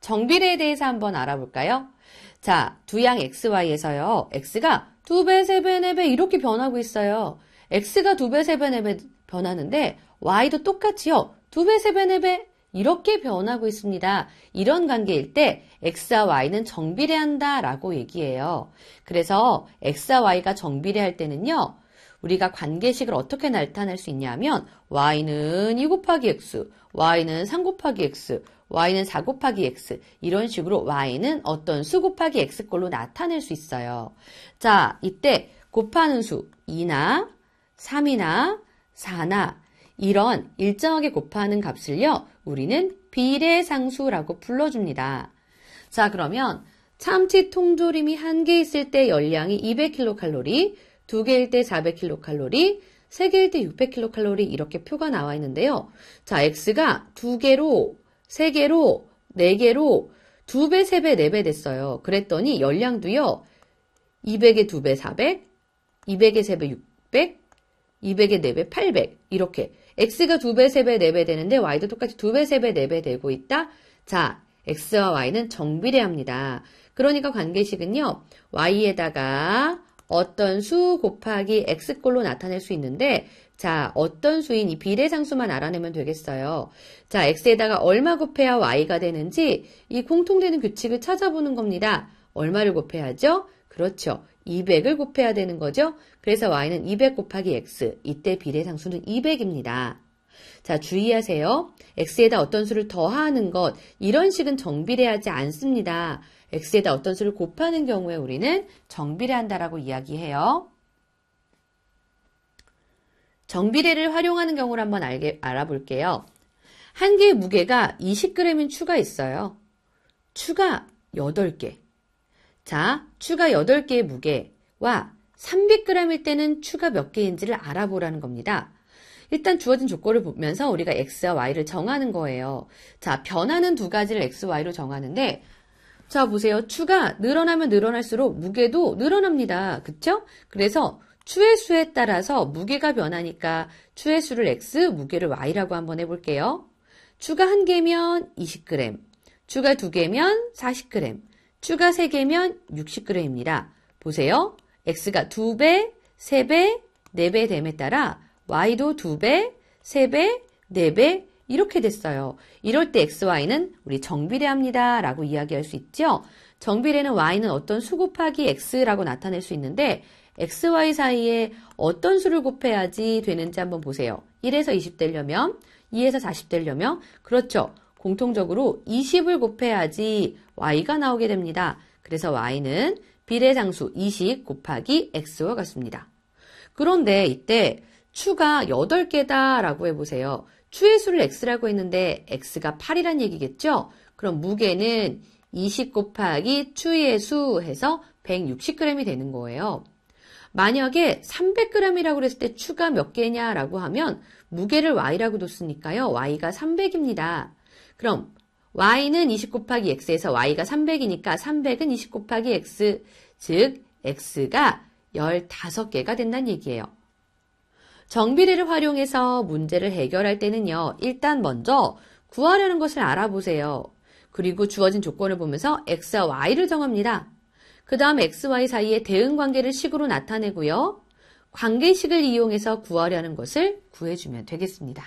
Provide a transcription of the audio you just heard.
정비례에 대해서 한번 알아볼까요? 자, 두양 xy에서요. x가 2배, 3배, 4배 이렇게 변하고 있어요. x가 2배, 3배, 4배 변하는데 y도 똑같이요. 2배, 3배, 4배 이렇게 변하고 있습니다. 이런 관계일 때 x와 y는 정비례한다 라고 얘기해요. 그래서 x와 y가 정비례할 때는요. 우리가 관계식을 어떻게 나타낼 수 있냐면 y는 2 곱하기 x, y는 3 곱하기 x, y는 4 곱하기 x 이런 식으로 y는 어떤 수 곱하기 x꼴로 나타낼 수 있어요. 자, 이때 곱하는 수 2나 3이나 4나 이런 일정하게 곱하는 값을요. 우리는 비례상수라고 불러줍니다. 자, 그러면 참치 통조림이 1개 있을 때 열량이 200kcal, 2개일 때 400kcal, 3개일 때 600kcal 이렇게 표가 나와 있는데요. 자, x가 2개로, 3개로, 4개로 2배, 3배, 4배 됐어요. 그랬더니 열량도요. 200에 2배 400, 200에 3배 600, 200에 4배 800 이렇게 x가 2배, 3배, 4배 되는데 y도 똑같이 2배, 3배, 4배 되고 있다. 자, x와 y는 정비례합니다. 그러니까 관계식은요. y에다가 어떤 수 곱하기 x꼴로 나타낼 수 있는데 자, 어떤 수인 이 비례상수만 알아내면 되겠어요. 자, x에다가 얼마 곱해야 y가 되는지 이 공통되는 규칙을 찾아보는 겁니다. 얼마를 곱해야죠? 그렇죠. 200을 곱해야 되는 거죠. 그래서 y는 200 곱하기 x. 이때 비례상수는 200입니다. 자, 주의하세요. x에다 어떤 수를 더하는 것, 이런 식은 정비례하지 않습니다. x에다 어떤 수를 곱하는 경우에 우리는 정비례한다라고 이야기해요. 정비례를 활용하는 경우를 한번 알아볼게요. 한 개의 무게가 20g인 추가 있어요. 추가 8개. 자, 추가 8개의 무게와 300g일 때는 추가 몇 개인지를 알아보라는 겁니다. 일단 주어진 조건을 보면서 우리가 x와 y를 정하는 거예요. 자, 변하는 두 가지를 x, y로 정하는데 자, 보세요. 추가 늘어나면 늘어날수록 무게도 늘어납니다. 그쵸? 그래서 추의 수에 따라서 무게가 변하니까 추의 수를 x, 무게를 y라고 한번 해볼게요. 추가 1개면 20g, 추가 2개면 40g, 추가 3개면 60g입니다. 보세요. x가 2배, 3배, 4배 됨에 따라 y도 2배, 3배, 4배 이렇게 됐어요. 이럴 때 x, y는 우리 정비례합니다 라고 이야기할 수 있죠. 정비례는 y는 어떤 수 곱하기 x라고 나타낼 수 있는데 x, y 사이에 어떤 수를 곱해야지 되는지 한번 보세요. 1에서 20 되려면, 2에서 40 되려면 그렇죠. 공통적으로 20을 곱해야지 y가 나오게 됩니다. 그래서 y는 비례상수 20 곱하기 x와 같습니다. 그런데 이때 추가 8개다 라고 해보세요. 추의 수를 x라고 했는데 x가 8이란 얘기겠죠? 그럼 무게는 20 곱하기 추의 수 해서 160g이 되는 거예요. 만약에 300g이라고 그랬을 때 추가 몇 개냐라고 하면 무게를 y라고 뒀으니까요. y가 300입니다. 그럼 y는 20 곱하기 x에서 y가 300이니까 300은 20 곱하기 x, 즉 x가 15개가 된다는 얘기예요. 정비례를 활용해서 문제를 해결할 때는요. 일단 먼저 구하려는 것을 알아보세요. 그리고 주어진 조건을 보면서 x와 y를 정합니다. 그 다음 x, y 사이의 대응관계를 식으로 나타내고요. 관계식을 이용해서 구하려는 것을 구해주면 되겠습니다.